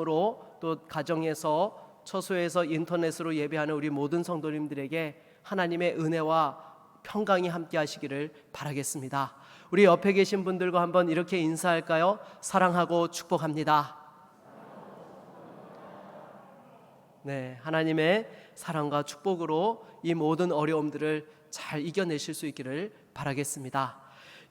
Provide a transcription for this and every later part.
또 가정에서 처소에서 인터넷으로 예배하는 우리 모든 성도님들에게 하나님의 은혜와 평강이 함께 하시기를 바라겠습니다. 우리 옆에 계신 분들과 한번 이렇게 인사할까요? 사랑하고 축복합니다. 네, 하나님의 사랑과 축복으로 이 모든 어려움들을 잘 이겨내실 수 있기를 바라겠습니다.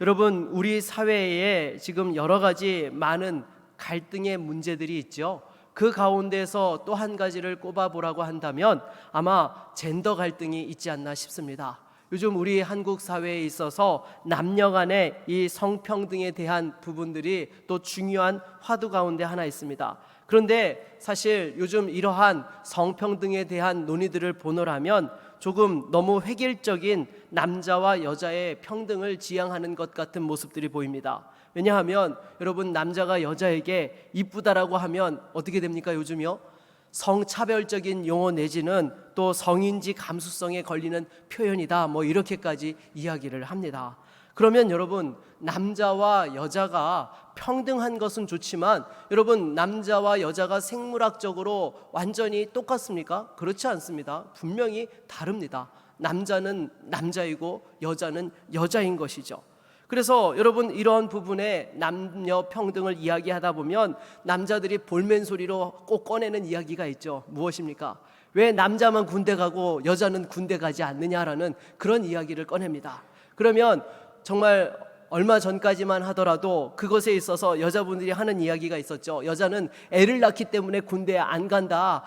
여러분, 우리 사회에 지금 여러 가지 많은 갈등의 문제들이 있죠. 그 가운데서 또 한 가지를 꼽아보라고 한다면 아마 젠더 갈등이 있지 않나 싶습니다. 요즘 우리 한국 사회에 있어서 남녀 간의 이 성평등에 대한 부분들이 또 중요한 화두 가운데 하나 있습니다. 그런데 사실 요즘 이러한 성평등에 대한 논의들을 보노라면 조금 너무 획일적인 남자와 여자의 평등을 지향하는 것 같은 모습들이 보입니다. 왜냐하면 여러분, 남자가 여자에게 이쁘다라고 하면 어떻게 됩니까? 요즘요? 성차별적인 용어 내지는 또 성인지 감수성에 걸리는 표현이다, 이렇게까지 이야기를 합니다. 그러면 여러분, 남자와 여자가 평등한 것은 좋지만 여러분, 남자와 여자가 생물학적으로 완전히 똑같습니까? 그렇지 않습니다. 분명히 다릅니다. 남자는 남자이고 여자는 여자인 것이죠. 그래서 여러분, 이런 부분에 남녀 평등을 이야기하다 보면 남자들이 볼멘소리로 꼭 꺼내는 이야기가 있죠. 무엇입니까? 왜 남자만 군대 가고 여자는 군대 가지 않느냐라는 그런 이야기를 꺼냅니다. 그러면 정말 얼마 전까지만 하더라도 그것에 있어서 여자분들이 하는 이야기가 있었죠. 여자는 애를 낳기 때문에 군대에 안 간다.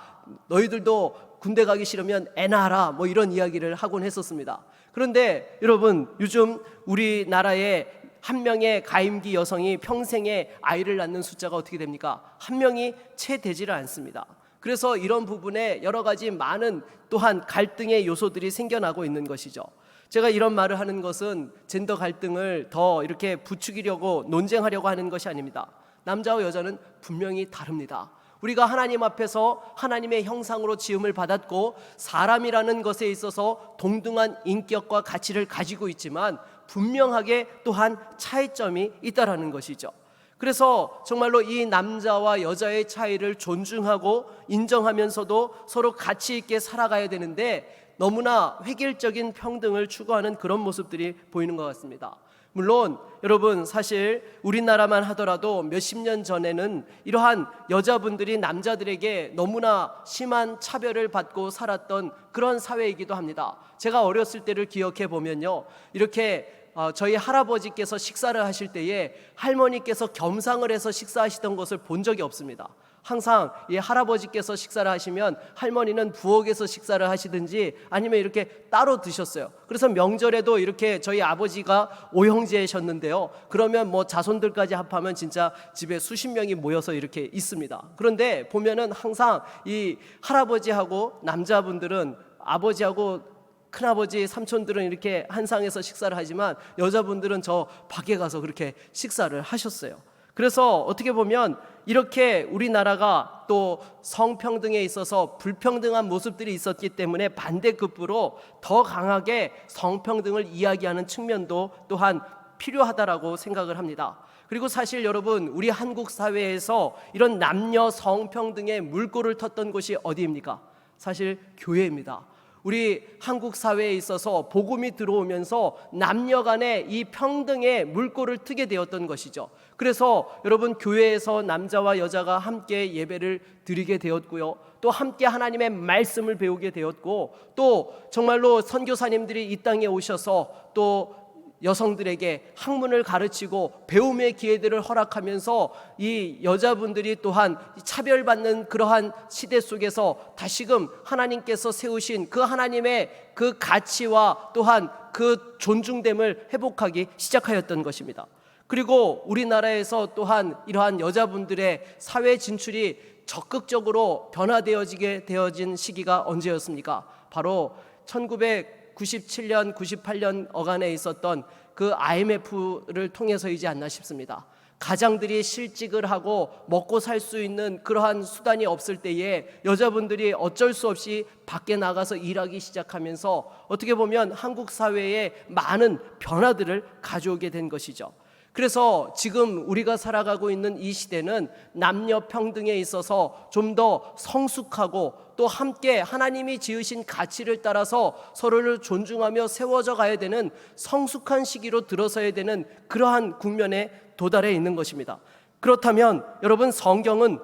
너희들도 군대 가기 싫으면 애 낳아라, 이런 이야기를 하곤 했었습니다. 그런데 여러분, 요즘 우리나라에 한 명의 가임기 여성이 평생에 아이를 낳는 숫자가 어떻게 됩니까? 한 명이 채 되지를 않습니다. 그래서 이런 부분에 여러 가지 많은 또한 갈등의 요소들이 생겨나고 있는 것이죠. 제가 이런 말을 하는 것은 젠더 갈등을 더 이렇게 부추기려고 논쟁하려고 하는 것이 아닙니다. 남자와 여자는 분명히 다릅니다. 우리가 하나님 앞에서 하나님의 형상으로 지음을 받았고 사람이라는 것에 있어서 동등한 인격과 가치를 가지고 있지만 분명하게 또한 차이점이 있다라는 것이죠. 그래서 정말로 이 남자와 여자의 차이를 존중하고 인정하면서도 서로 가치 있게 살아가야 되는데 너무나 획일적인 평등을 추구하는 그런 모습들이 보이는 것 같습니다. 물론 여러분, 사실 우리나라만 하더라도 몇십 년 전에는 이러한 여자분들이 남자들에게 너무나 심한 차별을 받고 살았던 그런 사회이기도 합니다. 제가 어렸을 때를 기억해 보면요, 이렇게 저희 할아버지께서 식사를 하실 때에 할머니께서 겸상을 해서 식사하시던 것을 본 적이 없습니다. 항상 이 할아버지께서 식사를 하시면 할머니는 부엌에서 식사를 하시든지 아니면 이렇게 따로 드셨어요. 그래서 명절에도 이렇게 저희 아버지가 오형제셨는데요, 그러면 자손들까지 합하면 진짜 집에 수십 명이 모여서 이렇게 있습니다. 그런데 보면은 항상 이 할아버지하고 남자분들은, 아버지하고 큰아버지, 삼촌들은 이렇게 한 상에서 식사를 하지만 여자분들은 저 밖에 가서 그렇게 식사를 하셨어요. 그래서 어떻게 보면 이렇게 우리나라가 또 성평등에 있어서 불평등한 모습들이 있었기 때문에 반대급부로 더 강하게 성평등을 이야기하는 측면도 또한 필요하다라고 생각을 합니다. 그리고 사실 여러분, 우리 한국 사회에서 이런 남녀 성평등의 물꼬를 텄던 곳이 어디입니까? 사실 교회입니다. 우리 한국 사회에 있어서 복음이 들어오면서 남녀 간의 이 평등의 물꼬를 트게 되었던 것이죠. 그래서 여러분, 교회에서 남자와 여자가 함께 예배를 드리게 되었고요, 또 함께 하나님의 말씀을 배우게 되었고, 또 정말로 선교사님들이 이 땅에 오셔서 또 여성들에게 학문을 가르치고 배움의 기회들을 허락하면서 이 여자분들이 또한 차별받는 그러한 시대 속에서 다시금 하나님께서 세우신 그 하나님의 그 가치와 또한 그 존중됨을 회복하기 시작하였던 것입니다. 그리고 우리나라에서 또한 이러한 여자분들의 사회 진출이 적극적으로 변화되어지게 되어진 시기가 언제였습니까? 바로 1997년, 98년 어간에 있었던 그 IMF를 통해서이지 않나 싶습니다. 가장들이 실직을 하고 먹고 살 수 있는 그러한 수단이 없을 때에 여자분들이 어쩔 수 없이 밖에 나가서 일하기 시작하면서 어떻게 보면 한국 사회에 많은 변화들을 가져오게 된 것이죠. 그래서 지금 우리가 살아가고 있는 이 시대는 남녀 평등에 있어서 좀 더 성숙하고 또 함께 하나님이 지으신 가치를 따라서 서로를 존중하며 세워져 가야 되는 성숙한 시기로 들어서야 되는 그러한 국면에 도달해 있는 것입니다. 그렇다면 여러분, 성경은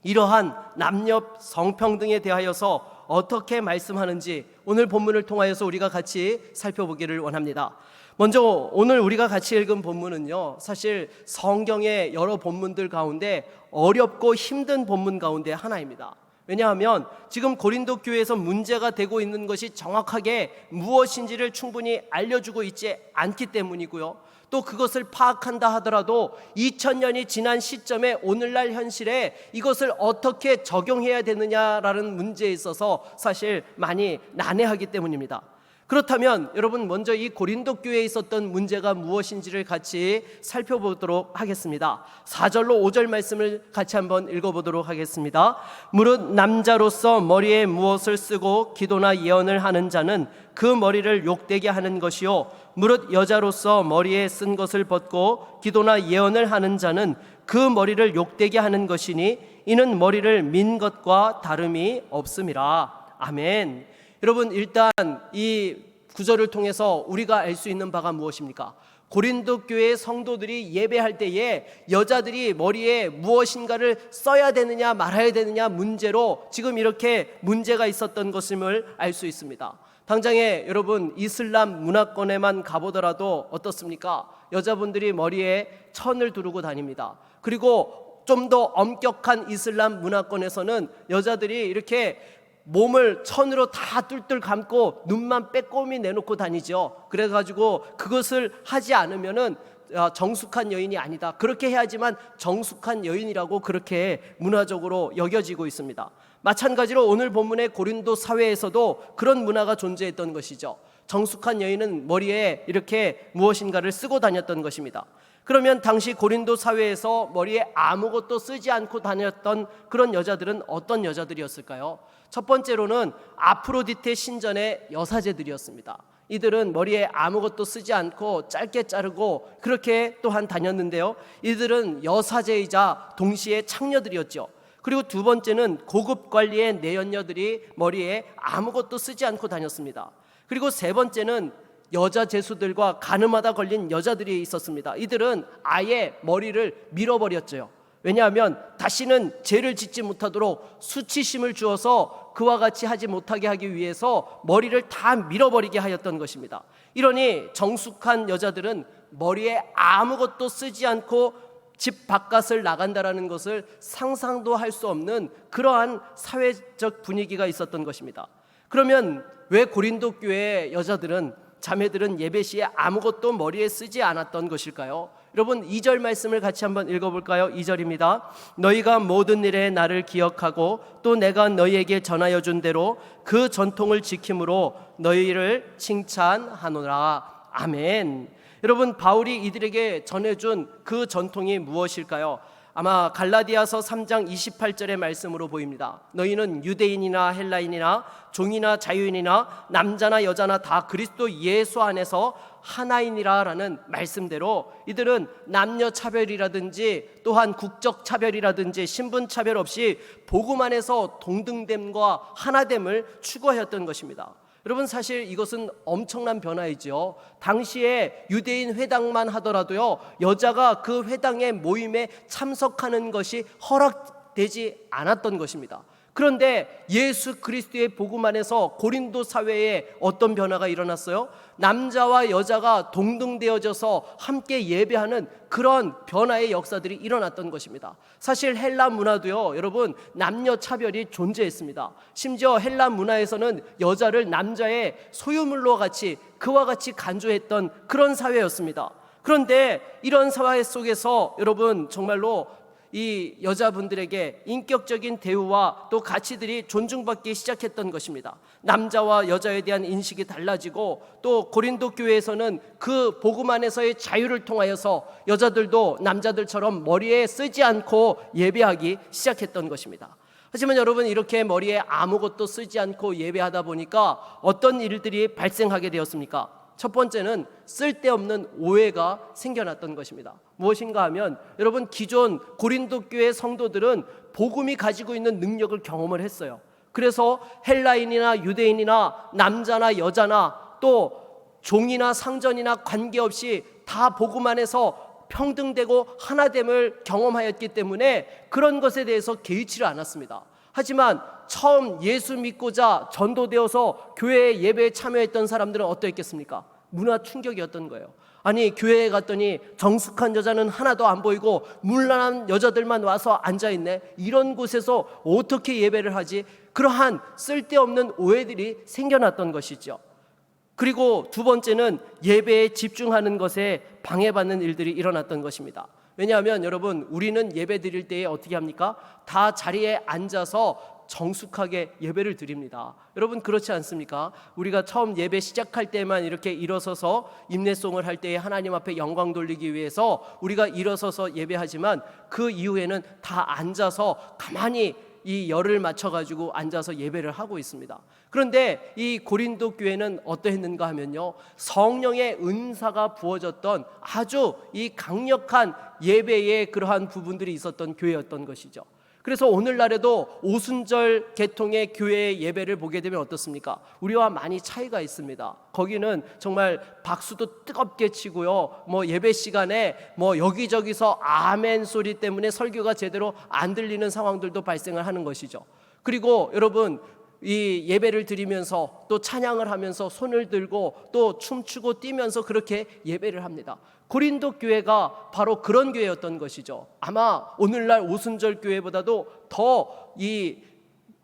이러한 남녀 성평등에 대하여서 어떻게 말씀하는지 오늘 본문을 통하여서 우리가 같이 살펴보기를 원합니다. 먼저 오늘 우리가 같이 읽은 본문은요, 사실 성경의 여러 본문들 가운데 어렵고 힘든 본문 가운데 하나입니다. 왜냐하면 지금 고린도 교회에서 문제가 되고 있는 것이 정확하게 무엇인지를 충분히 알려주고 있지 않기 때문이고요, 또 그것을 파악한다 하더라도 2000년이 지난 시점에 오늘날 현실에 이것을 어떻게 적용해야 되느냐라는 문제에 있어서 사실 많이 난해하기 때문입니다. 그렇다면 여러분, 먼저 이 고린도 교회에 있었던 문제가 무엇인지를 같이 살펴보도록 하겠습니다. 4절로 5절 말씀을 같이 한번 읽어보도록 하겠습니다. 무릇 남자로서 머리에 무엇을 쓰고 기도나 예언을 하는 자는 그 머리를 욕되게 하는 것이요, 무릇 여자로서 머리에 쓴 것을 벗고 기도나 예언을 하는 자는 그 머리를 욕되게 하는 것이니 이는 머리를 민 것과 다름이 없음이라. 아멘. 여러분, 일단 이 구절을 통해서 우리가 알 수 있는 바가 무엇입니까? 고린도 교회의 성도들이 예배할 때에 여자들이 머리에 무엇인가를 써야 되느냐 말아야 되느냐 문제로 지금 이렇게 문제가 있었던 것임을 알 수 있습니다. 당장에 여러분, 이슬람 문화권에만 가보더라도 어떻습니까? 여자분들이 머리에 천을 두르고 다닙니다. 그리고 좀 더 엄격한 이슬람 문화권에서는 여자들이 이렇게 몸을 천으로 다 뚫뚫 감고 눈만 빼꼼히 내놓고 다니죠. 그래가지고 그것을 하지 않으면은 정숙한 여인이 아니다, 그렇게 해야지만 정숙한 여인이라고 그렇게 문화적으로 여겨지고 있습니다. 마찬가지로 오늘 본문의 고린도 사회에서도 그런 문화가 존재했던 것이죠. 정숙한 여인은 머리에 이렇게 무엇인가를 쓰고 다녔던 것입니다. 그러면 당시 고린도 사회에서 머리에 아무것도 쓰지 않고 다녔던 그런 여자들은 어떤 여자들이었을까요? 첫 번째로는 아프로디테 신전의 여사제들이었습니다. 이들은 머리에 아무것도 쓰지 않고 짧게 자르고 그렇게 또한 다녔는데요, 이들은 여사제이자 동시에 창녀들이었죠. 그리고 두 번째는 고급 관리의 내연녀들이 머리에 아무것도 쓰지 않고 다녔습니다. 그리고 세 번째는 여자 제수들과 가늠하다 걸린 여자들이 있었습니다. 이들은 아예 머리를 밀어버렸죠. 왜냐하면 다시는 죄를 짓지 못하도록 수치심을 주어서 그와 같이 하지 못하게 하기 위해서 머리를 다 밀어버리게 하였던 것입니다. 이러니 정숙한 여자들은 머리에 아무것도 쓰지 않고 집 바깥을 나간다라는 것을 상상도 할 수 없는 그러한 사회적 분위기가 있었던 것입니다. 그러면 왜 고린도 교회의 여자들은, 자매들은 예배 시에 아무것도 머리에 쓰지 않았던 것일까요? 여러분, 2절 말씀을 같이 한번 읽어볼까요? 2절입니다. 너희가 모든 일에 나를 기억하고 또 내가 너희에게 전하여 준 대로 그 전통을 지킴으로 너희를 칭찬하노라. 아멘. 여러분, 바울이 이들에게 전해준 그 전통이 무엇일까요? 아마 갈라디아서 3장 28절의 말씀으로 보입니다. 너희는 유대인이나 헬라인이나 종이나 자유인이나 남자나 여자나 다 그리스도 예수 안에서 하나이니라 라는 말씀대로 이들은 남녀 차별이라든지 또한 국적 차별이라든지 신분 차별 없이 복음 안에서 동등됨과 하나됨을 추구하였던 것입니다. 여러분, 사실 이것은 엄청난 변화이죠. 당시에 유대인 회당만 하더라도요, 여자가 그 회당의 모임에 참석하는 것이 허락되지 않았던 것입니다. 그런데 예수 그리스도의 복음 안에서 고린도 사회에 어떤 변화가 일어났어요? 남자와 여자가 동등되어져서 함께 예배하는 그런 변화의 역사들이 일어났던 것입니다. 사실 헬라 문화도요, 여러분, 남녀 차별이 존재했습니다. 심지어 헬라 문화에서는 여자를 남자의 소유물로 같이 그와 같이 간주했던 그런 사회였습니다. 그런데 이런 사회 속에서 여러분, 정말로 이 여자분들에게 인격적인 대우와 또 가치들이 존중받기 시작했던 것입니다. 남자와 여자에 대한 인식이 달라지고 또 고린도 교회에서는 그 복음 안에서의 자유를 통하여서 여자들도 남자들처럼 머리에 쓰지 않고 예배하기 시작했던 것입니다. 하지만 여러분, 이렇게 머리에 아무것도 쓰지 않고 예배하다 보니까 어떤 일들이 발생하게 되었습니까? 첫 번째는 쓸데없는 오해가 생겨났던 것입니다. 무엇인가 하면 여러분, 기존 고린도 교회 성도들은 복음이 가지고 있는 능력을 경험을 했어요. 그래서 헬라인이나 유대인이나 남자나 여자나 또 종이나 상전이나 관계없이 다 복음 안에서 평등되고 하나됨을 경험하였기 때문에 그런 것에 대해서 개의치를 않았습니다. 하지만 처음 예수 믿고자 전도되어서 교회 예배에 참여했던 사람들은 어떠했겠습니까? 문화 충격이었던 거예요. 아니, 교회에 갔더니 정숙한 여자는 하나도 안 보이고 문란한 여자들만 와서 앉아있네. 이런 곳에서 어떻게 예배를 하지? 그러한 쓸데없는 오해들이 생겨났던 것이죠. 그리고 두 번째는 예배에 집중하는 것에 방해받는 일들이 일어났던 것입니다. 왜냐하면 여러분, 우리는 예배 드릴 때에 어떻게 합니까? 다 자리에 앉아서 정숙하게 예배를 드립니다. 여러분, 그렇지 않습니까? 우리가 처음 예배 시작할 때만 이렇게 일어서서 임내송을 할 때에 하나님 앞에 영광 돌리기 위해서 우리가 일어서서 예배하지만 그 이후에는 다 앉아서 가만히 이 열을 맞춰가지고 앉아서 예배를 하고 있습니다. 그런데 이 고린도 교회는 어떠했는가 하면요, 성령의 은사가 부어졌던 아주 이 강력한 예배의 그러한 부분들이 있었던 교회였던 것이죠. 그래서 오늘날에도 오순절 계통의 교회의 예배를 보게 되면 어떻습니까? 우리와 많이 차이가 있습니다. 거기는 정말 박수도 뜨겁게 치고요, 예배 시간에 여기저기서 아멘 소리 때문에 설교가 제대로 안 들리는 상황들도 발생을 하는 것이죠. 그리고 여러분, 이 예배를 드리면서 또 찬양을 하면서 손을 들고 또 춤추고 뛰면서 그렇게 예배를 합니다. 고린도 교회가 바로 그런 교회였던 것이죠. 아마 오늘날 오순절 교회보다도 더 이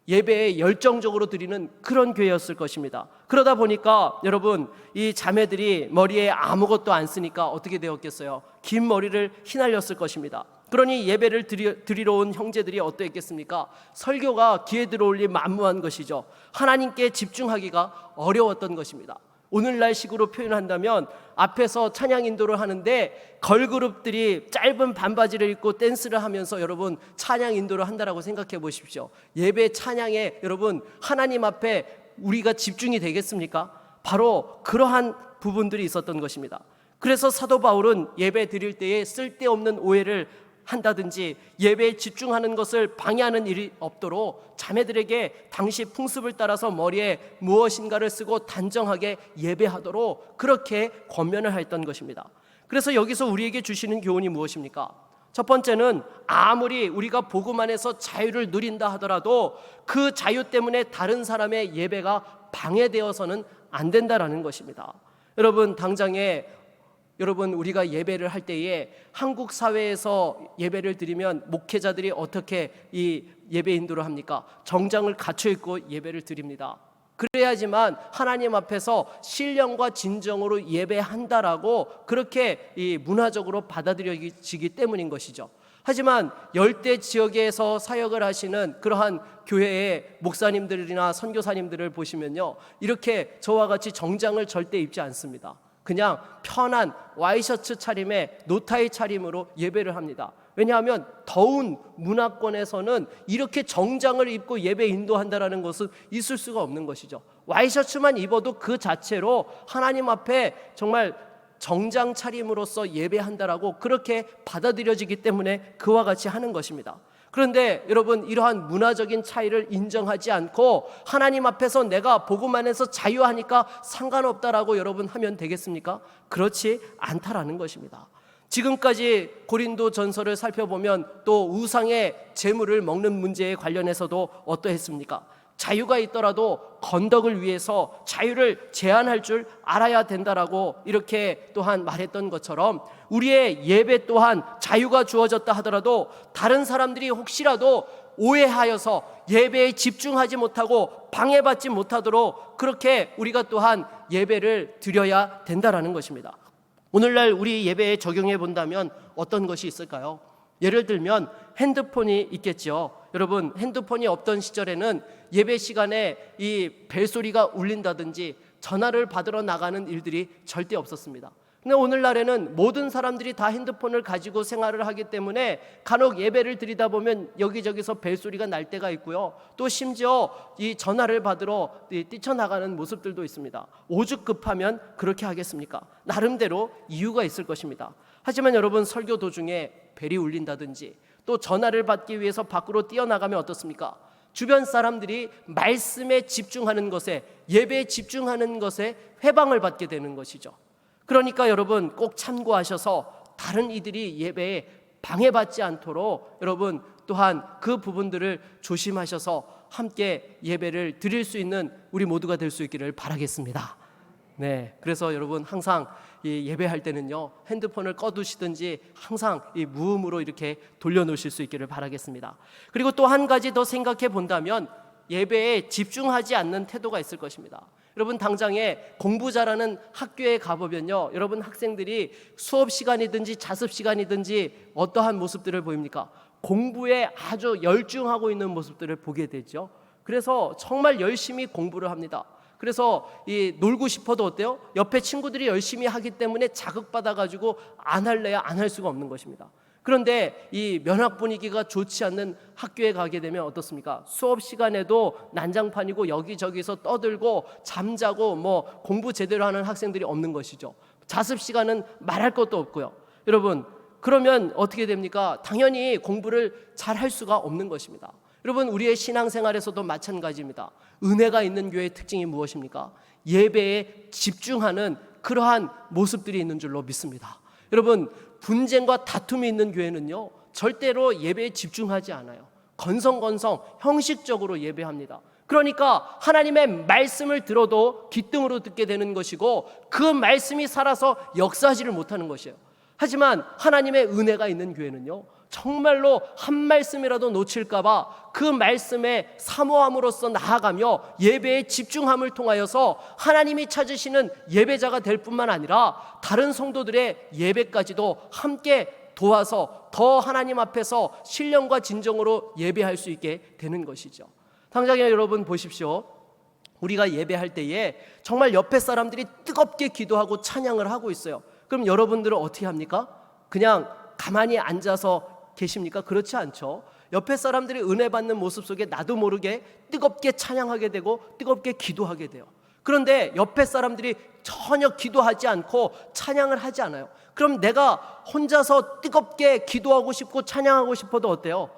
예배에 열정적으로 드리는 그런 교회였을 것입니다. 그러다 보니까 여러분, 이 자매들이 머리에 아무것도 안 쓰니까 어떻게 되었겠어요? 긴 머리를 휘날렸을 것입니다. 그러니 예배를 드리러 온 형제들이 어떠했겠습니까? 설교가 귀에 들어올리 만무한 것이죠. 하나님께 집중하기가 어려웠던 것입니다. 오늘날 식으로 표현한다면 앞에서 찬양 인도를 하는데 걸그룹들이 짧은 반바지를 입고 댄스를 하면서 여러분 찬양 인도를 한다라고 생각해 보십시오. 예배 찬양에 여러분 하나님 앞에 우리가 집중이 되겠습니까? 바로 그러한 부분들이 있었던 것입니다. 그래서 사도 바울은 예배 드릴 때에 쓸데없는 오해를 한다든지 예배에 집중하는 것을 방해하는 일이 없도록 자매들에게 당시 풍습을 따라서 머리에 무엇인가를 쓰고 단정하게 예배하도록 그렇게 권면을 했던 것입니다. 그래서 여기서 우리에게 주시는 교훈이 무엇입니까? 첫 번째는 아무리 우리가 복음 안에서 자유를 누린다 하더라도 그 자유 때문에 다른 사람의 예배가 방해되어서는 안 된다라는 것입니다. 여러분, 당장에 여러분, 우리가 예배를 할 때에 한국 사회에서 예배를 드리면 목회자들이 어떻게 이 예배 인도를 합니까? 정장을 갖춰 입고 예배를 드립니다. 그래야지만 하나님 앞에서 신령과 진정으로 예배한다라고 그렇게 이 문화적으로 받아들여지기 때문인 것이죠. 하지만 열대 지역에서 사역을 하시는 그러한 교회의 목사님들이나 선교사님들을 보시면요, 이렇게 저와 같이 정장을 절대 입지 않습니다. 그냥 편한 와이셔츠 차림에 노타이 차림으로 예배를 합니다. 왜냐하면 더운 문화권에서는 이렇게 정장을 입고 예배 인도한다라는 것은 있을 수가 없는 것이죠. 와이셔츠만 입어도 그 자체로 하나님 앞에 정말 정장 차림으로써 예배한다라고 그렇게 받아들여지기 때문에 그와 같이 하는 것입니다. 그런데 여러분, 이러한 문화적인 차이를 인정하지 않고 하나님 앞에서 내가 복음 안에서 자유하니까 상관없다라고 여러분 하면 되겠습니까? 그렇지 않다라는 것입니다. 지금까지 고린도 전서를 살펴보면 또 우상의 재물을 먹는 문제에 관련해서도 어떠했습니까? 자유가 있더라도 건덕을 위해서 자유를 제한할 줄 알아야 된다라고 이렇게 또한 말했던 것처럼 우리의 예배 또한 자유가 주어졌다 하더라도 다른 사람들이 혹시라도 오해하여서 예배에 집중하지 못하고 방해받지 못하도록 그렇게 우리가 또한 예배를 드려야 된다라는 것입니다. 오늘날 우리 예배에 적용해 본다면 어떤 것이 있을까요? 예를 들면 핸드폰이 있겠죠. 여러분, 핸드폰이 없던 시절에는 예배 시간에 이 벨소리가 울린다든지 전화를 받으러 나가는 일들이 절대 없었습니다. 근데 오늘날에는 모든 사람들이 다 핸드폰을 가지고 생활을 하기 때문에 간혹 예배를 드리다 보면 여기저기서 벨소리가 날 때가 있고요. 또 심지어 이 전화를 받으러 뛰쳐나가는 모습들도 있습니다. 오죽 급하면 그렇게 하겠습니까? 나름대로 이유가 있을 것입니다. 하지만 여러분, 설교 도중에 벨이 울린다든지 또 전화를 받기 위해서 밖으로 뛰어나가면 어떻습니까? 주변 사람들이 말씀에 집중하는 것에, 예배에 집중하는 것에 회방을 받게 되는 것이죠. 그러니까 여러분, 꼭 참고하셔서 다른 이들이 예배에 방해받지 않도록 여러분 또한 그 부분들을 조심하셔서 함께 예배를 드릴 수 있는 우리 모두가 될 수 있기를 바라겠습니다. 네, 그래서 여러분 항상 이 예배할 때는요, 핸드폰을 꺼두시든지 항상 이 무음으로 이렇게 돌려놓으실 수 있기를 바라겠습니다. 그리고 또 한 가지 더 생각해 본다면 예배에 집중하지 않는 태도가 있을 것입니다. 여러분, 당장에 공부 잘하는 학교에 가보면요, 여러분 학생들이 수업 시간이든지 자습 시간이든지 어떠한 모습들을 보입니까? 공부에 아주 열중하고 있는 모습들을 보게 되죠. 그래서 정말 열심히 공부를 합니다. 그래서 이 놀고 싶어도 어때요? 옆에 친구들이 열심히 하기 때문에 자극받아가지고 안 할래야 안 할 수가 없는 것입니다. 그런데 이 면학 분위기가 좋지 않는 학교에 가게 되면 어떻습니까? 수업 시간에도 난장판이고 여기저기서 떠들고 잠자고 뭐 공부 제대로 하는 학생들이 없는 것이죠. 자습 시간은 말할 것도 없고요. 여러분, 그러면 어떻게 됩니까? 당연히 공부를 잘 할 수가 없는 것입니다. 여러분, 우리의 신앙생활에서도 마찬가지입니다. 은혜가 있는 교회의 특징이 무엇입니까? 예배에 집중하는 그러한 모습들이 있는 줄로 믿습니다. 여러분, 분쟁과 다툼이 있는 교회는요, 절대로 예배에 집중하지 않아요. 건성건성 형식적으로 예배합니다. 그러니까 하나님의 말씀을 들어도 귓등으로 듣게 되는 것이고 그 말씀이 살아서 역사하지를 못하는 것이에요. 하지만 하나님의 은혜가 있는 교회는요, 정말로 한 말씀이라도 놓칠까봐 그 말씀에 사모함으로써 나아가며 예배에 집중함을 통하여서 하나님이 찾으시는 예배자가 될 뿐만 아니라 다른 성도들의 예배까지도 함께 도와서 더 하나님 앞에서 신령과 진정으로 예배할 수 있게 되는 것이죠. 당장에 여러분 보십시오. 우리가 예배할 때에 정말 옆에 사람들이 뜨겁게 기도하고 찬양을 하고 있어요. 그럼 여러분들은 어떻게 합니까? 그냥 가만히 앉아서 계십니까? 그렇지 않죠. 옆에 사람들이 은혜 받는 모습 속에 나도 모르게 뜨겁게 찬양하게 되고 뜨겁게 기도하게 돼요. 그런데 옆에 사람들이 전혀 기도하지 않고 찬양을 하지 않아요. 그럼 내가 혼자서 뜨겁게 기도하고 싶고 찬양하고 싶어도 어때요?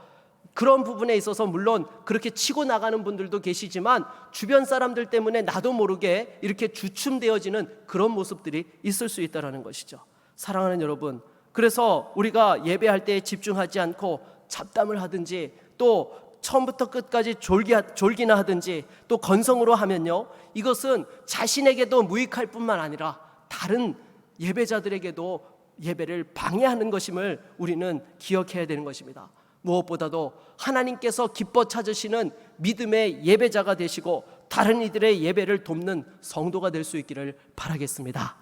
그런 부분에 있어서 물론 그렇게 치고 나가는 분들도 계시지만 주변 사람들 때문에 나도 모르게 이렇게 주춤되어지는 그런 모습들이 있을 수 있다는 것이죠. 사랑하는 여러분, 그래서 우리가 예배할 때에 집중하지 않고 잡담을 하든지 또 처음부터 끝까지 졸기나 하든지 또 건성으로 하면요, 이것은 자신에게도 무익할 뿐만 아니라 다른 예배자들에게도 예배를 방해하는 것임을 우리는 기억해야 되는 것입니다. 무엇보다도 하나님께서 기뻐 찾으시는 믿음의 예배자가 되시고 다른 이들의 예배를 돕는 성도가 될 수 있기를 바라겠습니다.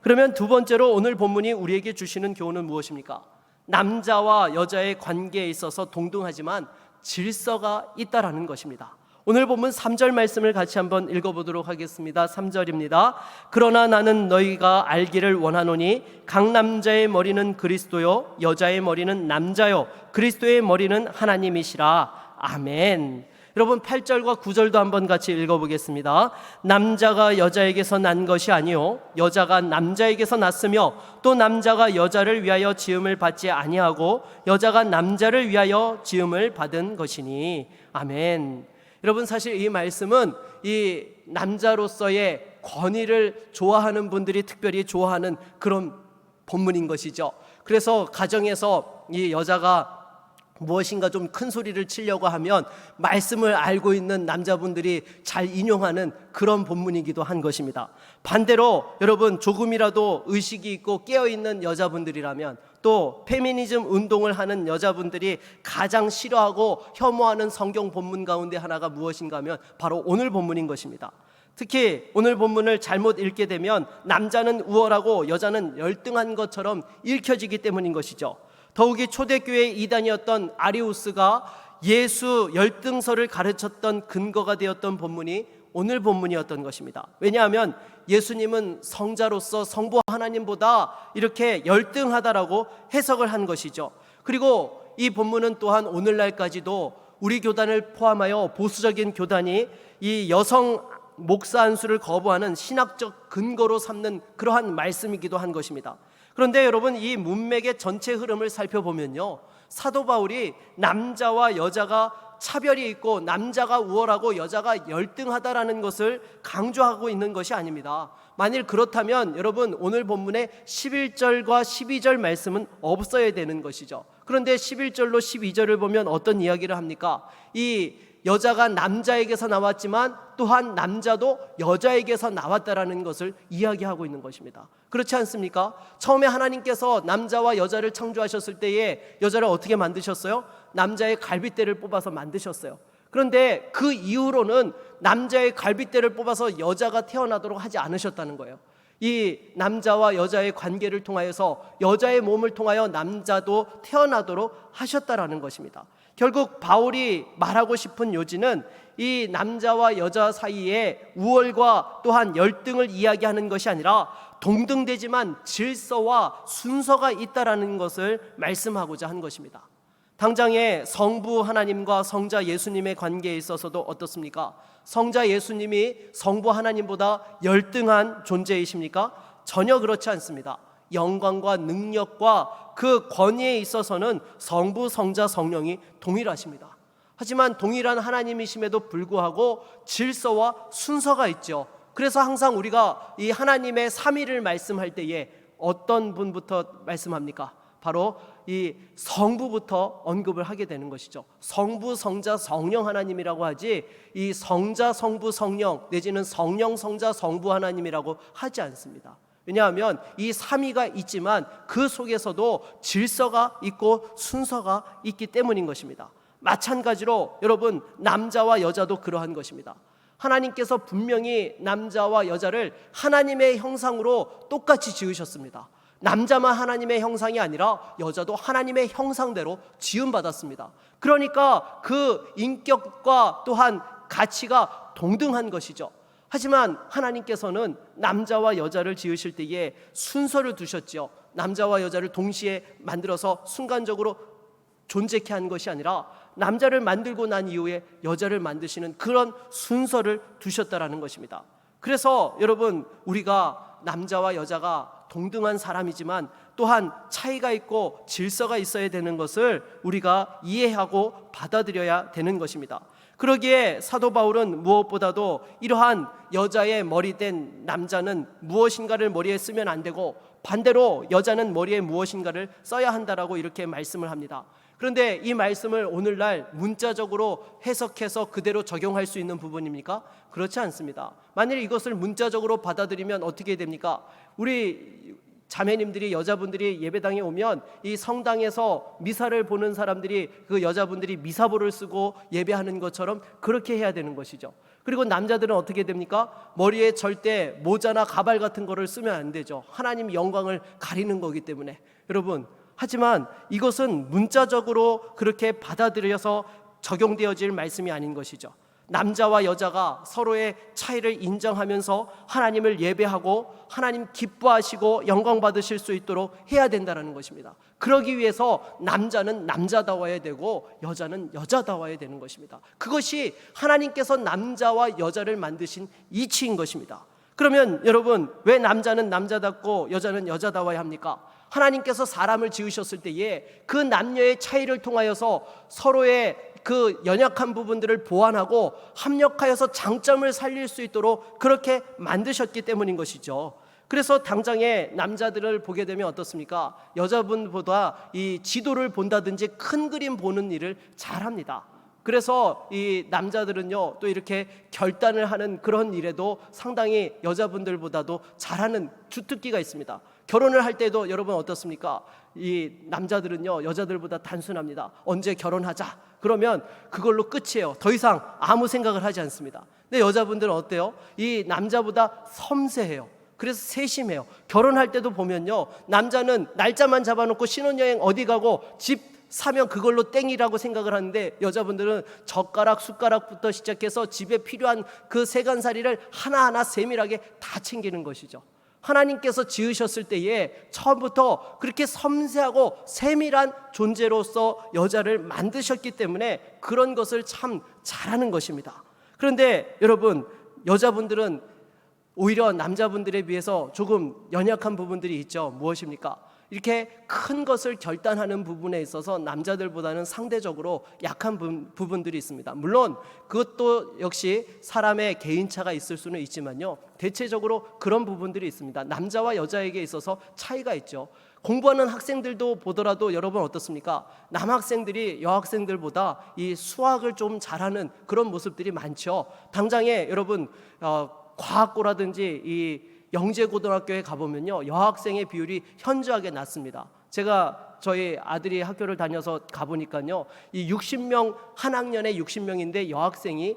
그러면 두 번째로 오늘 본문이 우리에게 주시는 교훈은 무엇입니까? 남자와 여자의 관계에 있어서 동등하지만 질서가 있다라는 것입니다. 오늘 본문 3절 말씀을 같이 한번 읽어보도록 하겠습니다. 3절입니다. 그러나 나는 너희가 알기를 원하노니 각 남자의 머리는 그리스도요 여자의 머리는 남자요 그리스도의 머리는 하나님이시라. 아멘. 여러분 8절과 9절도 한번 같이 읽어보겠습니다. 남자가 여자에게서 난 것이 아니요 여자가 남자에게서 났으며 또 남자가 여자를 위하여 지음을 받지 아니하고 여자가 남자를 위하여 지음을 받은 것이니. 아멘. 여러분, 사실 이 말씀은 이 남자로서의 권위를 좋아하는 분들이 특별히 좋아하는 그런 본문인 것이죠. 그래서 가정에서 이 여자가 무엇인가 좀 큰 소리를 치려고 하면 말씀을 알고 있는 남자분들이 잘 인용하는 그런 본문이기도 한 것입니다. 반대로 여러분, 조금이라도 의식이 있고 깨어있는 여자분들이라면 또 페미니즘 운동을 하는 여자분들이 가장 싫어하고 혐오하는 성경 본문 가운데 하나가 무엇인가 하면 바로 오늘 본문인 것입니다. 특히 오늘 본문을 잘못 읽게 되면 남자는 우월하고 여자는 열등한 것처럼 읽혀지기 때문인 것이죠. 더욱이 초대교회 이단이었던 아리우스가 예수 열등설을 가르쳤던 근거가 되었던 본문이 오늘 본문이었던 것입니다. 왜냐하면 예수님은 성자로서 성부 하나님보다 이렇게 열등하다라고 해석을 한 것이죠. 그리고 이 본문은 또한 오늘날까지도 우리 교단을 포함하여 보수적인 교단이 이 여성 목사 안수를 거부하는 신학적 근거로 삼는 그러한 말씀이기도 한 것입니다. 그런데 여러분, 이 문맥의 전체 흐름을 살펴보면요, 사도 바울이 남자와 여자가 차별이 있고 남자가 우월하고 여자가 열등하다라는 것을 강조하고 있는 것이 아닙니다. 만일 그렇다면 여러분, 오늘 본문의 11절과 12절 말씀은 없어야 되는 것이죠. 그런데 11절로 12절을 보면 어떤 이야기를 합니까? 이 여자가 남자에게서 나왔지만 또한 남자도 여자에게서 나왔다라는 것을 이야기하고 있는 것입니다. 그렇지 않습니까? 처음에 하나님께서 남자와 여자를 창조하셨을 때에 여자를 어떻게 만드셨어요? 남자의 갈빗대를 뽑아서 만드셨어요. 그런데 그 이후로는 남자의 갈빗대를 뽑아서 여자가 태어나도록 하지 않으셨다는 거예요. 이 남자와 여자의 관계를 통하여서 여자의 몸을 통하여 남자도 태어나도록 하셨다라는 것입니다. 결국 바울이 말하고 싶은 요지는 이 남자와 여자 사이에 우월과 또한 열등을 이야기하는 것이 아니라 동등되지만 질서와 순서가 있다라는 것을 말씀하고자 한 것입니다. 당장에 성부 하나님과 성자 예수님의 관계에 있어서도 어떻습니까? 성자 예수님이 성부 하나님보다 열등한 존재이십니까? 전혀 그렇지 않습니다. 영광과 능력과 그 권위에 있어서는 성부, 성자, 성령이 동일하십니다. 하지만 동일한 하나님이심에도 불구하고 질서와 순서가 있죠. 그래서 항상 우리가 이 하나님의 삼위를 말씀할 때에 어떤 분부터 말씀합니까? 바로 이 성부부터 언급을 하게 되는 것이죠. 성부, 성자, 성령 하나님이라고 하지 이 성자, 성부, 성령 내지는 성령, 성자, 성부 하나님이라고 하지 않습니다. 왜냐하면 이 삼위가 있지만 그 속에서도 질서가 있고 순서가 있기 때문인 것입니다. 마찬가지로 여러분, 남자와 여자도 그러한 것입니다. 하나님께서 분명히 남자와 여자를 하나님의 형상으로 똑같이 지으셨습니다. 남자만 하나님의 형상이 아니라 여자도 하나님의 형상대로 지음받았습니다. 그러니까 그 인격과 또한 가치가 동등한 것이죠. 하지만 하나님께서는 남자와 여자를 지으실 때에 순서를 두셨지요. 남자와 여자를 동시에 만들어서 순간적으로 존재케 한 것이 아니라 남자를 만들고 난 이후에 여자를 만드시는 그런 순서를 두셨다라는 것입니다. 그래서 여러분, 우리가 남자와 여자가 동등한 사람이지만 또한 차이가 있고 질서가 있어야 되는 것을 우리가 이해하고 받아들여야 되는 것입니다. 그러기에 사도 바울은 무엇보다도 이러한 여자의 머리된 남자는 무엇인가를 머리에 쓰면 안 되고 반대로 여자는 머리에 무엇인가를 써야 한다라고 이렇게 말씀을 합니다. 그런데 이 말씀을 오늘날 문자적으로 해석해서 그대로 적용할 수 있는 부분입니까? 그렇지 않습니다. 만일 이것을 문자적으로 받아들이면 어떻게 됩니까? 우리 자매님들이, 여자분들이 예배당에 오면 이 성당에서 미사를 보는 사람들이 그 여자분들이 미사보를 쓰고 예배하는 것처럼 그렇게 해야 되는 것이죠. 그리고 남자들은 어떻게 됩니까? 머리에 절대 모자나 가발 같은 거를 쓰면 안 되죠. 하나님 영광을 가리는 거기 때문에. 여러분, 하지만 이것은 문자적으로 그렇게 받아들여서 적용되어질 말씀이 아닌 것이죠. 남자와 여자가 서로의 차이를 인정하면서 하나님을 예배하고 하나님 기뻐하시고 영광 받으실 수 있도록 해야 된다는 것입니다. 그러기 위해서 남자는 남자다워야 되고 여자는 여자다워야 되는 것입니다. 그것이 하나님께서 남자와 여자를 만드신 이치인 것입니다. 그러면 여러분, 왜 남자는 남자답고 여자는 여자다워야 합니까? 하나님께서 사람을 지으셨을 때에 그 남녀의 차이를 통하여서 서로의 그 연약한 부분들을 보완하고 합력하여서 장점을 살릴 수 있도록 그렇게 만드셨기 때문인 것이죠. 그래서 당장에 남자들을 보게 되면 어떻습니까? 여자분보다 이 지도를 본다든지 큰 그림 보는 일을 잘합니다. 그래서 이 남자들은요, 또 이렇게 결단을 하는 그런 일에도 상당히 여자분들보다도 잘하는 주특기가 있습니다. 결혼을 할 때도 여러분 어떻습니까? 이 남자들은요, 여자들보다 단순합니다. 언제 결혼하자 그러면 그걸로 끝이에요. 더 이상 아무 생각을 하지 않습니다. 근데 여자분들은 어때요? 이 남자보다 섬세해요. 그래서 세심해요. 결혼할 때도 보면요, 남자는 날짜만 잡아놓고 신혼여행 어디 가고 집 사면 그걸로 땡이라고 생각을 하는데, 여자분들은 젓가락, 숟가락부터 시작해서 집에 필요한 그 세간살이를 하나하나 세밀하게 다 챙기는 것이죠. 하나님께서 지으셨을 때에 처음부터 그렇게 섬세하고 세밀한 존재로서 여자를 만드셨기 때문에 그런 것을 참 잘하는 것입니다. 그런데 여러분, 여자분들은 오히려 남자분들에 비해서 조금 연약한 부분들이 있죠. 무엇입니까? 이렇게 큰 것을 결단하는 부분에 있어서 남자들보다는 상대적으로 약한 부분들이 있습니다. 물론 그것도 역시 사람의 개인차가 있을 수는 있지만요, 대체적으로 그런 부분들이 있습니다. 남자와 여자에게 있어서 차이가 있죠. 공부하는 학생들도 보더라도 여러분 어떻습니까? 남학생들이 여학생들보다 이 수학을 좀 잘하는 그런 모습들이 많죠. 당장에 여러분 과학고라든지 이 영재고등학교에 가보면요, 여학생의 비율이 현저하게 낮습니다. 제가 저희 아들이 학교를 다녀서 가보니까요, 이 60명, 한 학년에 60명인데 여학생이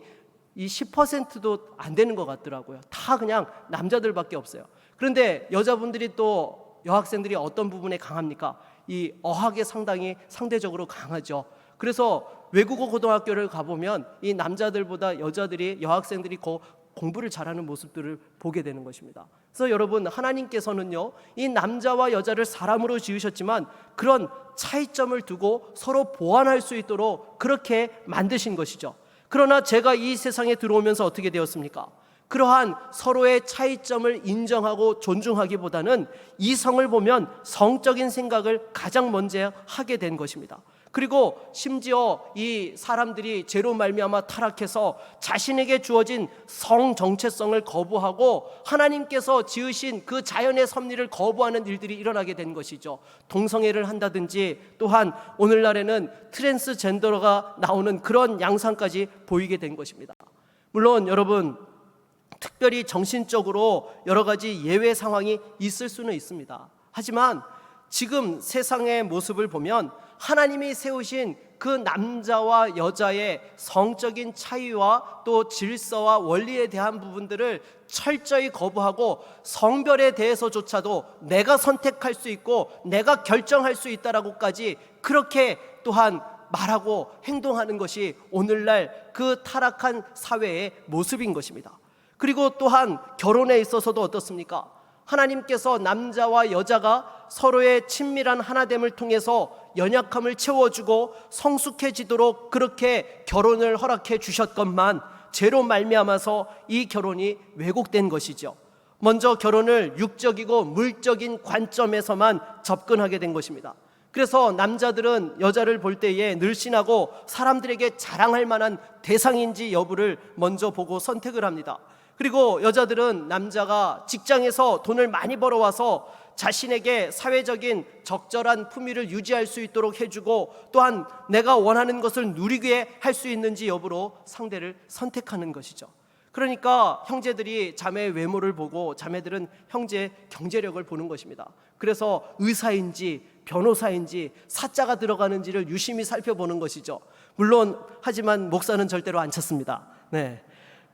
이 10%도 안 되는 것 같더라고요. 다 그냥 남자들밖에 없어요. 그런데 여자분들이 또, 여학생들이 어떤 부분에 강합니까? 이 어학에 상대적으로 강하죠. 그래서 외국어 고등학교를 가보면 이 남자들보다 여학생들이 공부를 잘하는 모습들을 보게 되는 것입니다. 그래서 여러분, 하나님께서는요, 이 남자와 여자를 사람으로 지으셨지만 그런 차이점을 두고 서로 보완할 수 있도록 그렇게 만드신 것이죠. 그러나 제가 이 세상에 들어오면서 어떻게 되었습니까? 그러한 서로의 차이점을 인정하고 존중하기보다는 이성을 보면 성적인 생각을 가장 먼저 하게 된 것입니다. 그리고 심지어 이 사람들이 죄로 말미암아 타락해서 자신에게 주어진 성 정체성을 거부하고 하나님께서 지으신 그 자연의 섭리를 거부하는 일들이 일어나게 된 것이죠. 동성애를 한다든지, 또한 오늘날에는 트랜스젠더가 나오는 그런 양상까지 보이게 된 것입니다. 물론 여러분, 특별히 정신적으로 여러 가지 예외 상황이 있을 수는 있습니다. 하지만 지금 세상의 모습을 보면 하나님이 세우신 그 남자와 여자의 성적인 차이와 또 질서와 원리에 대한 부분들을 철저히 거부하고 성별에 대해서조차도 내가 선택할 수 있고 내가 결정할 수 있다라고까지 그렇게 또한 말하고 행동하는 것이 오늘날 그 타락한 사회의 모습인 것입니다. 그리고 또한 결혼에 있어서도 어떻습니까? 하나님께서 남자와 여자가 서로의 친밀한 하나됨을 통해서 연약함을 채워주고 성숙해지도록 그렇게 결혼을 허락해 주셨건만, 죄로 말미암아서 이 결혼이 왜곡된 것이죠. 먼저 결혼을 육적이고 물적인 관점에서만 접근하게 된 것입니다. 그래서 남자들은 여자를 볼 때에 늘씬하고 사람들에게 자랑할 만한 대상인지 여부를 먼저 보고 선택을 합니다. 그리고 여자들은 남자가 직장에서 돈을 많이 벌어와서 자신에게 사회적인 적절한 품위를 유지할 수 있도록 해주고, 또한 내가 원하는 것을 누리게 할 수 있는지 여부로 상대를 선택하는 것이죠. 그러니까 형제들이 자매의 외모를 보고 자매들은 형제의 경제력을 보는 것입니다. 그래서 의사인지 변호사인지 사자가 들어가는지를 유심히 살펴보는 것이죠. 물론 하지만 목사는 절대로 안 찾습니다. 네.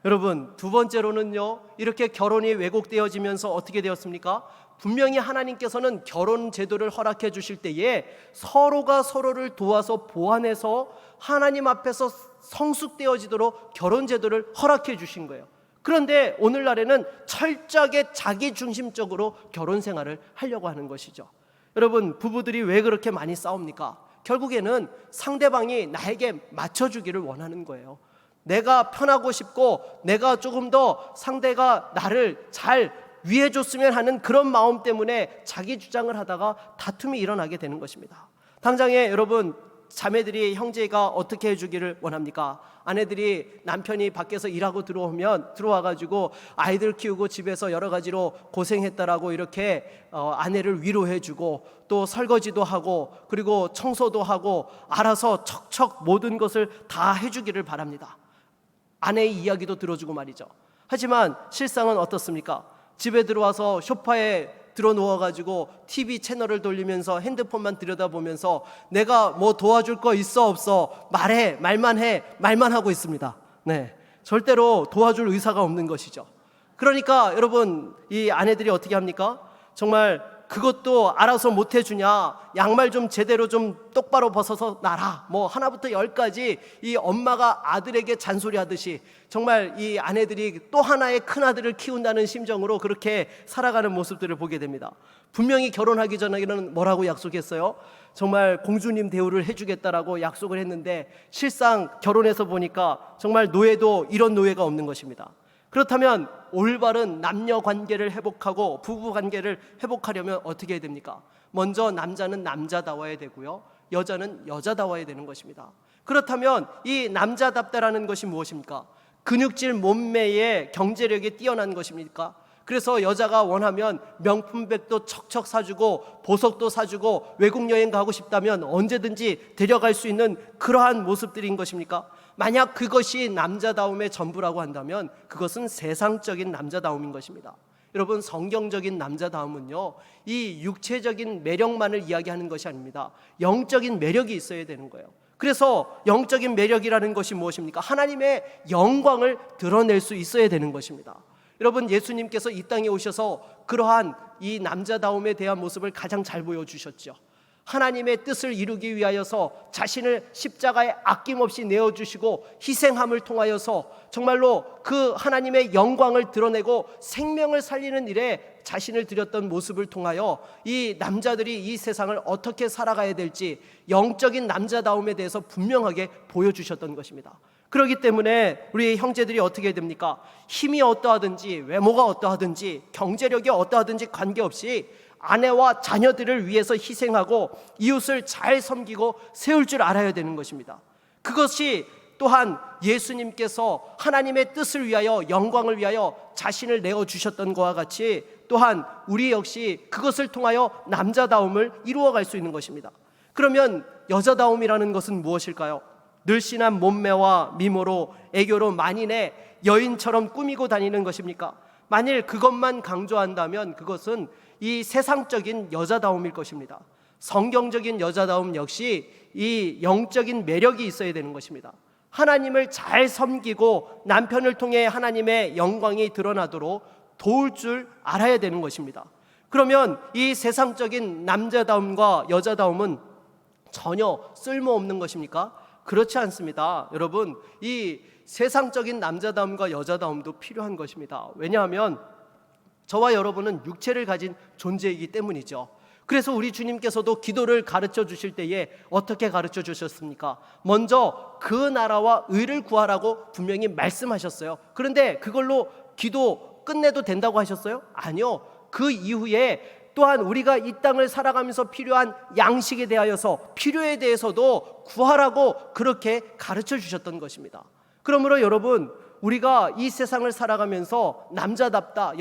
여러분, 두 번째로는요, 이렇게 결혼이 왜곡되어지면서 어떻게 되었습니까? 분명히 하나님께서는 결혼 제도를 허락해 주실 때에 서로가 서로를 도와서 보완해서 하나님 앞에서 성숙되어지도록 결혼 제도를 허락해 주신 거예요. 그런데 오늘날에는 철저하게 자기 중심적으로 결혼 생활을 하려고 하는 것이죠. 여러분, 부부들이 왜 그렇게 많이 싸웁니까? 결국에는 상대방이 나에게 맞춰주기를 원하는 거예요. 내가 편하고 싶고 내가 조금 더 상대가 나를 잘 위해줬으면 하는 그런 마음 때문에 자기 주장을 하다가 다툼이 일어나게 되는 것입니다. 당장에 여러분, 자매들이 형제가 어떻게 해주기를 원합니까? 아내들이 남편이 밖에서 일하고 들어와가지고 아이들 키우고 집에서 여러 가지로 고생했다라고 이렇게 아내를 위로해주고, 또 설거지도 하고 그리고 청소도 하고 알아서 척척 모든 것을 다 해주기를 바랍니다. 아내의 이야기도 들어주고 말이죠. 하지만 실상은 어떻습니까? 집에 들어와서 소파에 들어 누워가지고 TV 채널을 돌리면서 핸드폰만 들여다보면서 내가 뭐 도와줄 거 있어 없어, 말해, 말만 해, 말만 하고 있습니다. 네, 절대로 도와줄 의사가 없는 것이죠. 그러니까 여러분, 이 아내들이 어떻게 합니까? 정말 그것도 알아서 못 해주냐, 양말 좀 제대로 좀 똑바로 벗어서 놔라, 뭐 하나부터 열까지 이 엄마가 아들에게 잔소리하듯이 정말 이 아내들이 또 하나의 큰 아들을 키운다는 심정으로 그렇게 살아가는 모습들을 보게 됩니다. 분명히 결혼하기 전에는 뭐라고 약속했어요? 정말 공주님 대우를 해주겠다라고 약속을 했는데 실상 결혼해서 보니까 정말 노예도 이런 노예가 없는 것입니다. 그렇다면 올바른 남녀 관계를 회복하고 부부 관계를 회복하려면 어떻게 해야 됩니까? 먼저 남자는 남자다워야 되고요, 여자는 여자다워야 되는 것입니다. 그렇다면 이 남자답다라는 것이 무엇입니까? 근육질 몸매에 경제력이 뛰어난 것입니까? 그래서 여자가 원하면 명품백도 척척 사주고 보석도 사주고 외국 여행 가고 싶다면 언제든지 데려갈 수 있는 그러한 모습들인 것입니까? 만약 그것이 남자다움의 전부라고 한다면 그것은 세상적인 남자다움인 것입니다. 여러분, 성경적인 남자다움은요, 이 육체적인 매력만을 이야기하는 것이 아닙니다. 영적인 매력이 있어야 되는 거예요. 그래서 영적인 매력이라는 것이 무엇입니까? 하나님의 영광을 드러낼 수 있어야 되는 것입니다. 여러분, 예수님께서 이 땅에 오셔서 그러한 이 남자다움에 대한 모습을 가장 잘 보여주셨죠. 하나님의 뜻을 이루기 위하여서 자신을 십자가에 아낌없이 내어주시고 희생함을 통하여서 정말로 그 하나님의 영광을 드러내고 생명을 살리는 일에 자신을 드렸던 모습을 통하여 이 남자들이 이 세상을 어떻게 살아가야 될지 영적인 남자다움에 대해서 분명하게 보여주셨던 것입니다. 그렇기 때문에 우리 형제들이 어떻게 해야 됩니까? 힘이 어떠하든지 외모가 어떠하든지 경제력이 어떠하든지 관계없이 아내와 자녀들을 위해서 희생하고 이웃을 잘 섬기고 세울 줄 알아야 되는 것입니다. 그것이 또한 예수님께서 하나님의 뜻을 위하여 영광을 위하여 자신을 내어주셨던 것과 같이 또한 우리 역시 그것을 통하여 남자다움을 이루어갈 수 있는 것입니다. 그러면 여자다움이라는 것은 무엇일까요? 늘씬한 몸매와 미모로 애교로 만인의 여인처럼 꾸미고 다니는 것입니까? 만일 그것만 강조한다면 그것은 이 세상적인 여자다움일 것입니다. 성경적인 여자다움 역시 이 영적인 매력이 있어야 되는 것입니다. 하나님을 잘 섬기고 남편을 통해 하나님의 영광이 드러나도록 도울 줄 알아야 되는 것입니다. 그러면 이 세상적인 남자다움과 여자다움은 전혀 쓸모없는 것입니까? 그렇지 않습니다. 여러분, 이 세상적인 남자다움과 여자다움도 필요한 것입니다. 왜냐하면 저와 여러분은 육체를 가진 존재이기 때문이죠. 그래서 우리 주님께서도 기도를 가르쳐 주실 때에 어떻게 가르쳐 주셨습니까? 먼저 그 나라와 의를 구하라고 분명히 말씀하셨어요. 그런데 그걸로 기도 끝내도 된다고 하셨어요? 아니요. 그 이후에 또한 우리가 이 땅을 살아가면서 필요한 양식에 대하여서 필요에 대해서도 구하라고 그렇게 가르쳐 주셨던 것입니다. 그러므로 여러분, 우리가 이 세상을 살아가면서 남자답다,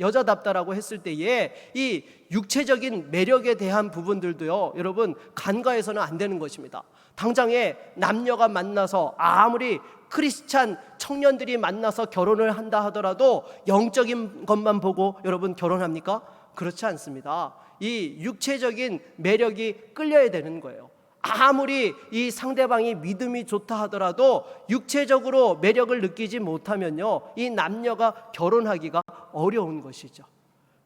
여자답다라고 했을 때에 이 육체적인 매력에 대한 부분들도요, 여러분, 간과해서는 안 되는 것입니다. 당장에 남녀가 만나서 아무리 크리스찬 청년들이 만나서 결혼을 한다 하더라도 영적인 것만 보고 여러분 결혼합니까? 그렇지 않습니다. 이 육체적인 매력이 끌려야 되는 거예요. 아무리 이 상대방이 믿음이 좋다 하더라도 육체적으로 매력을 느끼지 못하면요, 이 남녀가 결혼하기가 어려운 것이죠.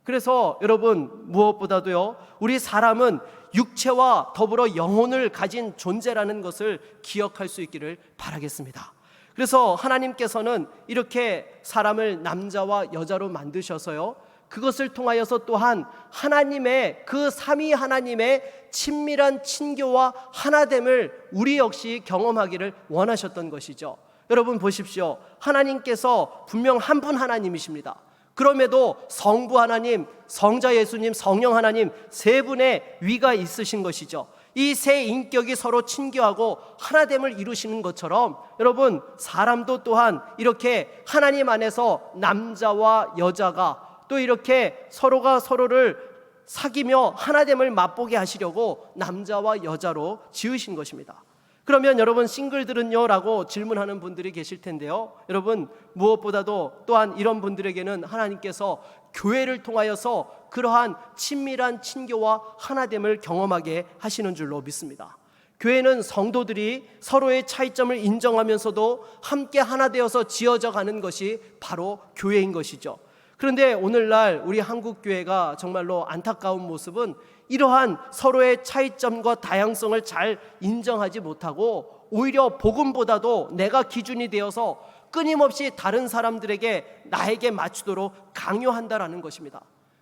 그래서 여러분, 무엇보다도요, 우리 사람은 육체와 더불어 영혼을 가진 존재라는 것을 기억할 수 있기를 바라겠습니다. 그래서 하나님께서는 이렇게 사람을 남자와 여자로 만드셔서요, 그것을 통하여서 또한 하나님의 그 삼위 하나님의 친밀한 친교와 하나됨을 우리 역시 경험하기를 원하셨던 것이죠. 여러분 보십시오. 하나님께서 분명 한 분 하나님이십니다. 그럼에도 성부 하나님, 성자 예수님, 성령 하나님 세 분의 위가 있으신 것이죠. 이 세 인격이 서로 친교하고 하나됨을 이루시는 것처럼 여러분, 사람도 또한 이렇게 하나님 안에서 남자와 여자가 또 이렇게 서로가 서로를 사귀며 하나됨을 맛보게 하시려고 남자와 여자로 지으신 것입니다. 그러면 여러분, 싱글들은요? 라고 질문하는 분들이 계실 텐데요, 여러분, 무엇보다도 또한 이런 분들에게는 하나님께서 교회를 통하여서 그러한 친밀한 친교와 하나됨을 경험하게 하시는 줄로 믿습니다. 교회는 성도들이 서로의 차이점을 인정하면서도 함께 하나 되어서 지어져 가는 것이 바로 교회인 것이죠. 그런데 오늘날 우리 한국교회가 정말로 안타까운 모습은 이러한 서로의 차이점과 다양성을 잘 인정하지 못하고 오히려 복음보다도 내가 기준이 되어서 끊임없이 다른 사람들에게 나에게 맞추도록 강요한다라는 것입니다.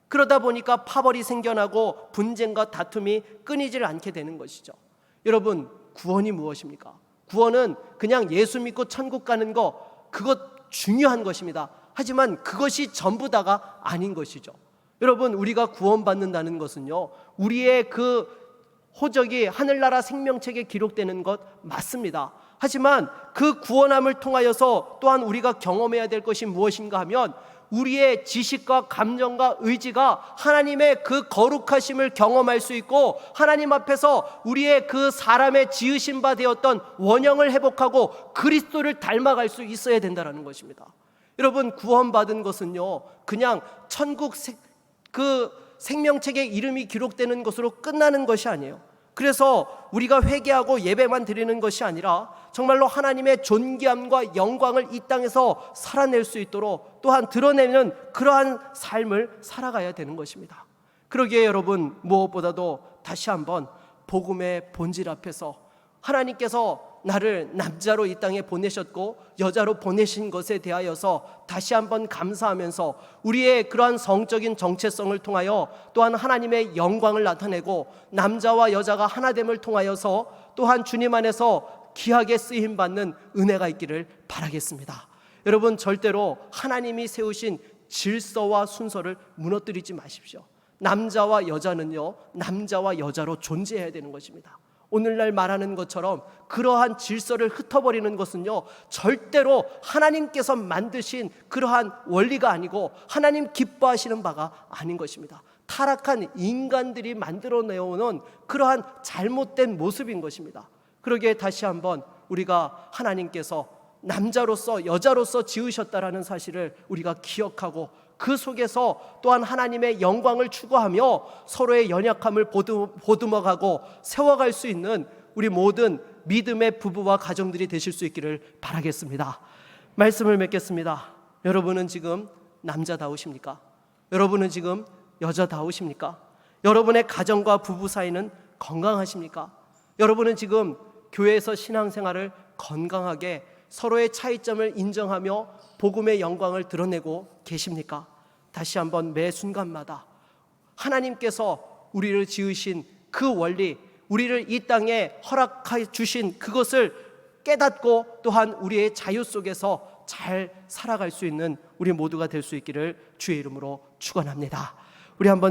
그러다 보니까 파벌이 생겨나고 분쟁과 다툼이 끊이질 않게 되는 것이죠. 여러분, 구원이 무엇입니까? 구원은 그냥 예수 믿고 천국 가는 거, 그것 중요한 것입니다. 하지만 그것이 전부 다가 아닌 것이죠. 여러분, 우리가 구원받는다는 것은요, 우리의 그 호적이 하늘나라 생명책에 기록되는 것 맞습니다. 하지만 그 구원함을 통하여서 또한 우리가 경험해야 될 것이 무엇인가 하면 우리의 지식과 감정과 의지가 하나님의 그 거룩하심을 경험할 수 있고 하나님 앞에서 우리의 그 사람의 지으신 바 되었던 원형을 회복하고 그리스도를 닮아갈 수 있어야 된다는 것입니다. 여러분, 구원받은 것은요, 그냥 천국 그 생명책에 이름이 기록되는 것으로 끝나는 것이 아니에요. 그래서 우리가 회개하고 예배만 드리는 것이 아니라 정말로 하나님의 존귀함과 영광을 이 땅에서 살아낼 수 있도록 또한 드러내는 그러한 삶을 살아가야 되는 것입니다. 그러기에 여러분, 무엇보다도 다시 한번 복음의 본질 앞에서 하나님께서 나를 남자로 이 땅에 보내셨고 여자로 보내신 것에 대하여서 다시 한번 감사하면서 우리의 그러한 성적인 정체성을 통하여 또한 하나님의 영광을 나타내고 남자와 여자가 하나됨을 통하여서 또한 주님 안에서 귀하게 쓰임받는 은혜가 있기를 바라겠습니다. 여러분, 절대로 하나님이 세우신 질서와 순서를 무너뜨리지 마십시오. 남자와 여자는요, 남자와 여자로 존재해야 되는 것입니다. 오늘날 말하는 것처럼 그러한 질서를 흩어버리는 것은요, 절대로 하나님께서 만드신 그러한 원리가 아니고 하나님 기뻐하시는 바가 아닌 것입니다. 타락한 인간들이 만들어내오는 그러한 잘못된 모습인 것입니다. 그러기에 다시 한번 우리가 하나님께서 남자로서 여자로서 지으셨다라는 사실을 우리가 기억하고 그 속에서 또한 하나님의 영광을 추구하며 서로의 연약함을 보듬어가고 세워갈 수 있는 우리 모든 믿음의 부부와 가정들이 되실 수 있기를 바라겠습니다. 말씀을 맺겠습니다. 여러분은 지금 남자다우십니까? 여러분은 지금 여자다우십니까? 여러분의 가정과 부부 사이는 건강하십니까? 여러분은 지금 교회에서 신앙생활을 건강하게 서로의 차이점을 인정하며 복음의 영광을 드러내고 계십니까? 다시 한번 매 순간마다 하나님께서 우리를 지으신 그 원리, 우리를 이 땅에 허락해 주신 그것을 깨닫고 또한 우리의 자유 속에서 잘 살아갈 수 있는 우리 모두가 될 수 있기를 주의 이름으로 축원합니다. 우리 한번